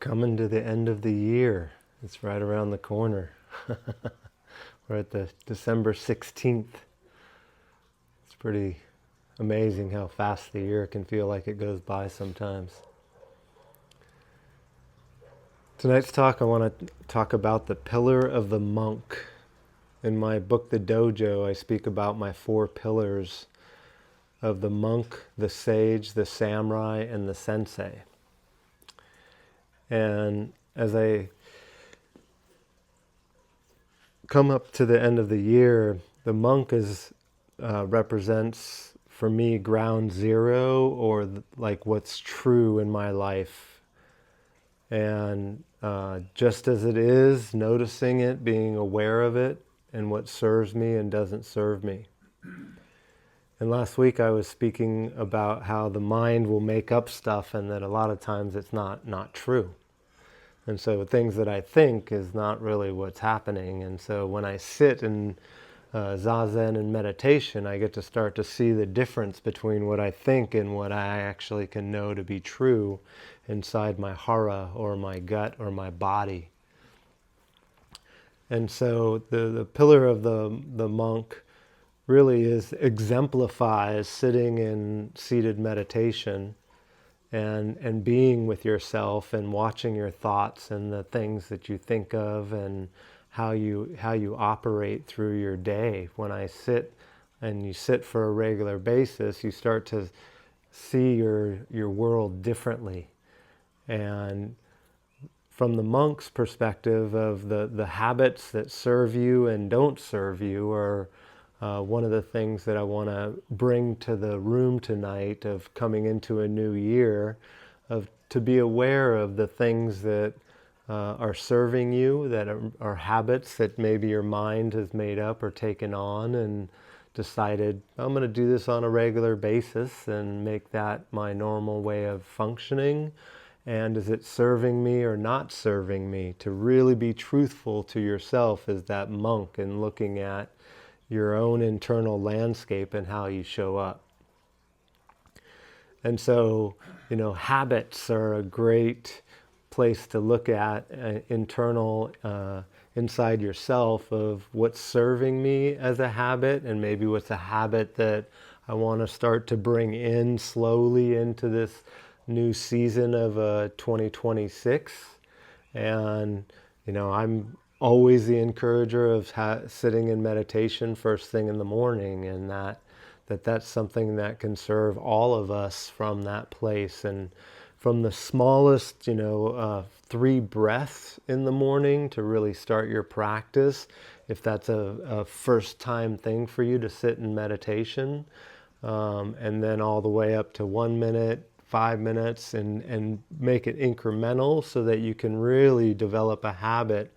coming to the end of the year. It's right around the corner. We're at the December 16th. It's pretty amazing how fast the year can feel like it goes by sometimes. Tonight's talk, I want to talk about the pillar of the monk. In my book, The Dojo, I speak about my 4 pillars of the monk, the sage, the samurai, and the sensei. And as I come up to the end of the year, the monk represents for me ground zero, or like what's true in my life. And just as it is, noticing it, being aware of it, and what serves me and doesn't serve me. And last week I was speaking about how the mind will make up stuff, and that a lot of times it's not true. And so things that I think is not really what's happening. And so when I sit in zazen and meditation, I get to start to see the difference between what I think and what I actually can know to be true inside my hara, or my gut, or my body. And so the pillar of the monk really exemplifies sitting in seated meditation and being with yourself and watching your thoughts and the things that you think of and how you operate through your day. When I sit and you sit for a regular basis, you start to see your world differently. And from the monk's perspective of the habits that serve you and don't serve you are one of the things that I want to bring to the room tonight of coming into a new year, to be aware of the things that are serving you, that are habits that maybe your mind has made up or taken on and decided, I'm going to do this on a regular basis and make that my normal way of functioning. And is it serving me or not serving me? To really be truthful to yourself as that monk and looking at your own internal landscape and how you show up. And so, habits are a great place to look at inside yourself of what's serving me as a habit, and maybe what's a habit that I want to start to bring in slowly into this new season of 2026. And, I'm always the encourager of sitting in meditation first thing in the morning, and that's something that can serve all of us from that place. And from the smallest, 3 breaths in the morning to really start your practice, if that's a first time thing for you to sit in meditation, and then all the way up to 1 minute, 5 minutes, and make it incremental so that you can really develop a habit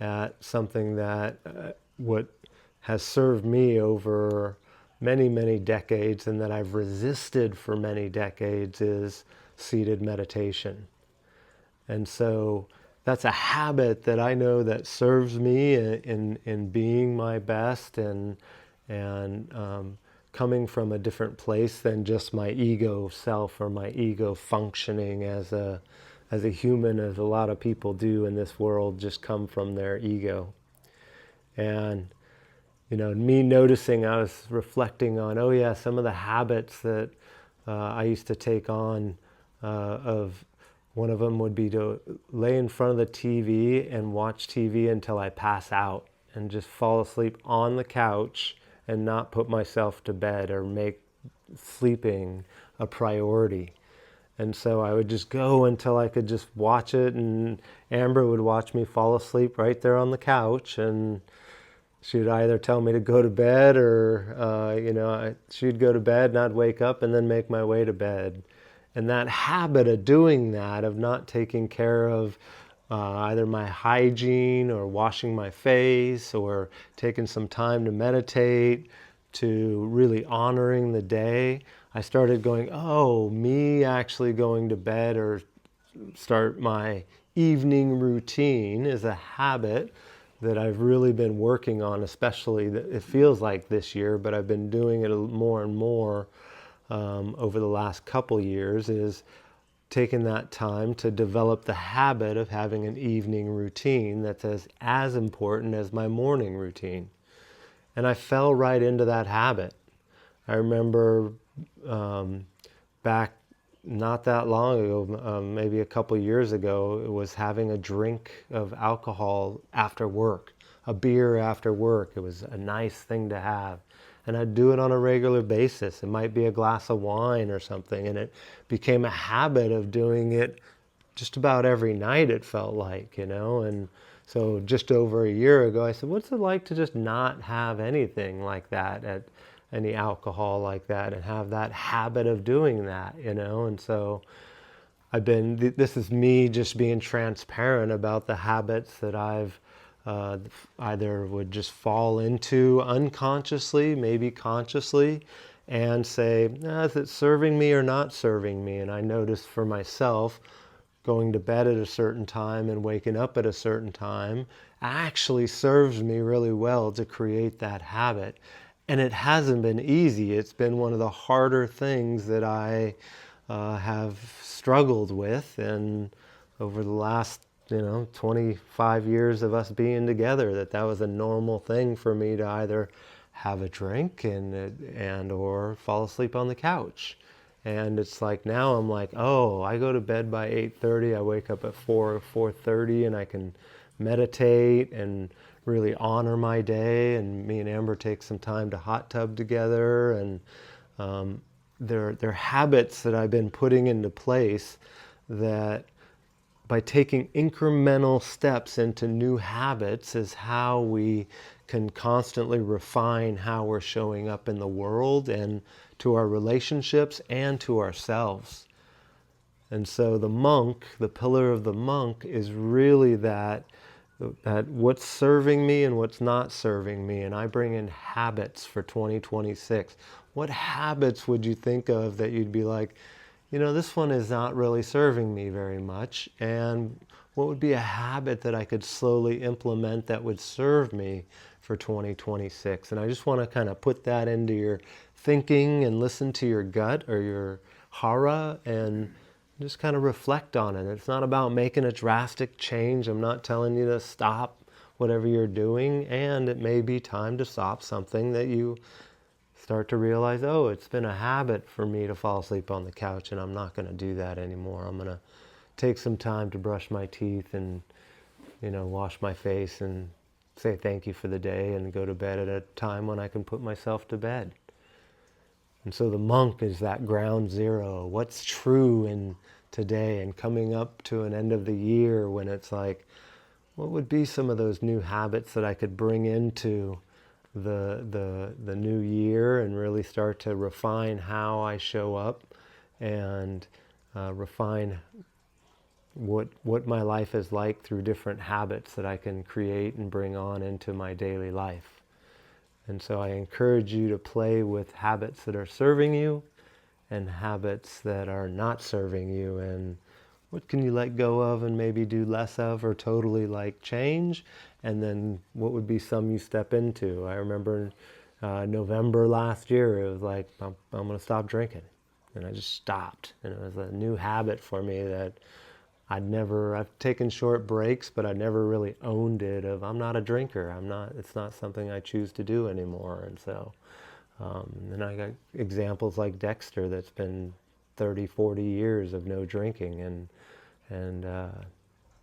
at something that what has served me over many, many decades, and that I've resisted for many decades, is seated meditation. And so that's a habit that I know that serves me in being my best and coming from a different place than just my ego self or my ego functioning as a human, as a lot of people do in this world, just come from their ego. And me noticing, I was reflecting on, some of the habits that I used to take on. Of one of them would be to lay in front of the TV and watch TV until I pass out, and just fall asleep on the couch and not put myself to bed or make sleeping a priority. And so I would just go until I could just watch it, and Amber would watch me fall asleep right there on the couch, and she would either tell me to go to bed or, she'd go to bed and I'd wake up and then make my way to bed. And that habit of doing that, of not taking care of either my hygiene or washing my face or taking some time to meditate, to really honoring the day, I started going, me actually going to bed or start my evening routine is a habit that I've really been working on, especially it feels like this year, but I've been doing it more and more over the last couple years, is taken that time to develop the habit of having an evening routine that's as important as my morning routine. And I fell right into that habit. I remember back not that long ago, maybe a couple years ago, it was having a drink of alcohol after work, a beer after work. It was a nice thing to have. And I'd do it on a regular basis. It might be a glass of wine or something. And it became a habit of doing it just about every night, it felt like, And so just over a year ago, I said, what's it like to just not have anything like that, any alcohol like that, and have that habit of doing that, And so this is me just being transparent about the habits that I've either would just fall into unconsciously, maybe consciously, and say, is it serving me or not serving me? And I noticed for myself, going to bed at a certain time and waking up at a certain time actually serves me really well to create that habit. And it hasn't been easy. It's been one of the harder things that I have struggled with. And over the last 25 years of us being together, that was a normal thing for me to either have a drink and or fall asleep on the couch. And it's like now I'm like, oh, I go to bed by 8:30, I wake up at 4:30, and I can meditate and really honor my day. And me and Amber take some time to hot tub together. And they're habits that I've been putting into place that by taking incremental steps into new habits is how we can constantly refine how we're showing up in the world and to our relationships and to ourselves. And so the pillar of the monk is really that what's serving me and what's not serving me. And I bring in habits for 2026. What habits would you think of that you'd be like, this one is not really serving me very much, and what would be a habit that I could slowly implement that would serve me for 2026? And I just want to kind of put that into your thinking and listen to your gut or your hara and just kind of reflect on it. It's not about making a drastic change. I'm not telling you to stop whatever you're doing, and it may be time to stop something that you start to realize, oh, it's been a habit for me to fall asleep on the couch, and I'm not going to do that anymore. I'm going to take some time to brush my teeth and, wash my face and say thank you for the day and go to bed at a time when I can put myself to bed. And so the monk is that ground zero. What's true in today, and coming up to an end of the year when it's like, what would be some of those new habits that I could bring into the new year and really start to refine how I show up and refine what my life is like through different habits that I can create and bring on into my daily life. And so I encourage you to play with habits that are serving you and habits that are not serving you, and what can you let go of and maybe do less of or totally change, and then what would be some you step into. I remember November last year, it was like, I'm going to stop drinking. And I just stopped. And it was a new habit for me that I've taken short breaks, but I never really owned it of, I'm not a drinker. It's not something I choose to do anymore. And so, and I got examples like Dexter that's been 30, 40 years of no drinking. And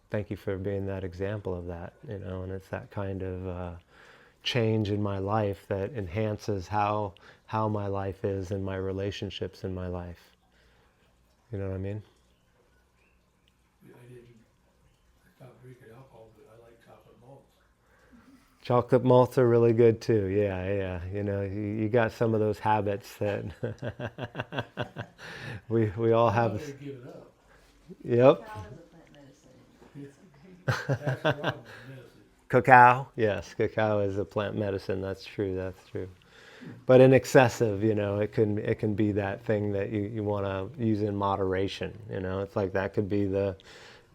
thank you for being that example of that, and it's that kind of change in my life that enhances how my life is and my relationships in my life. You know what I mean? I stopped drinking alcohol, but I like chocolate malts. Chocolate malts are really good too. Yeah. You got some of those habits that we all have. I give it up. Yep. That's the problem with medicine. Cacao, yes, cacao is a plant medicine. That's true. But in excessive, it can be that thing that you want to use in moderation. It's like that could be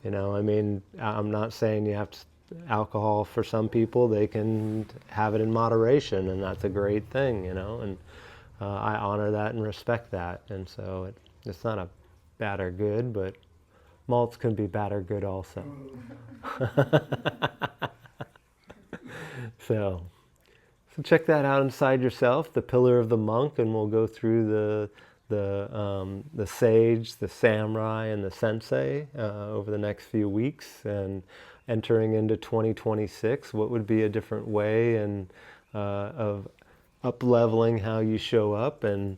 I'm not saying you have to, alcohol for some people, they can have it in moderation, and that's a great thing, and I honor that and respect that. And so it's not a bad or good, but malts can be bad or good also. So check that out inside yourself, the pillar of the monk, and we'll go through the sage, the samurai, and the sensei over the next few weeks, and entering into 2026. What would be a different way of up-leveling how you show up, and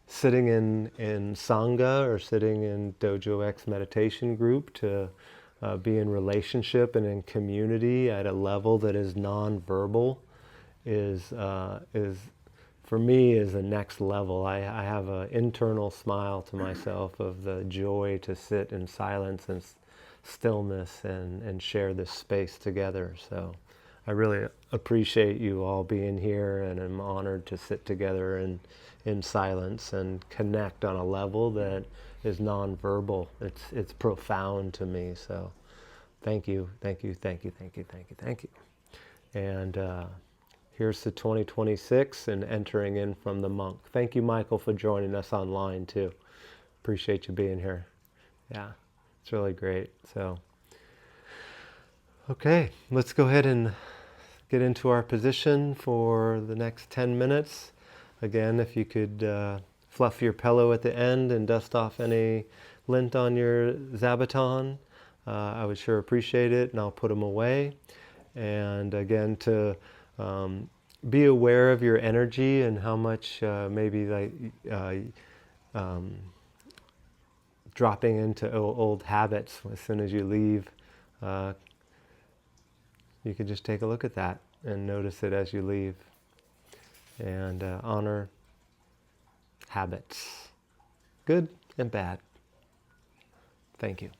sitting in Sangha or sitting in Dojo X meditation group to be in relationship and in community at a level that is non-verbal is for me is the next level. I have an internal smile to myself of the joy to sit in silence and stillness and share this space together. So I really appreciate you all being here, and I'm honored to sit together in silence and connect on a level that is nonverbal. It's profound to me. So thank you, thank you, thank you, thank you, thank you, thank you. And here's to 2026 and entering in from the monk. Thank you, Michael, for joining us online too. Appreciate you being here. Yeah, it's really great. So, okay, let's go ahead and get into our position for the next 10 minutes. Again, if you could fluff your pillow at the end and dust off any lint on your zabuton, I would sure appreciate it, and I'll put them away. And again, to be aware of your energy and how much maybe dropping into old habits as soon as you leave. You could just take a look at that and notice it as you leave. And honor habits, good and bad. Thank you.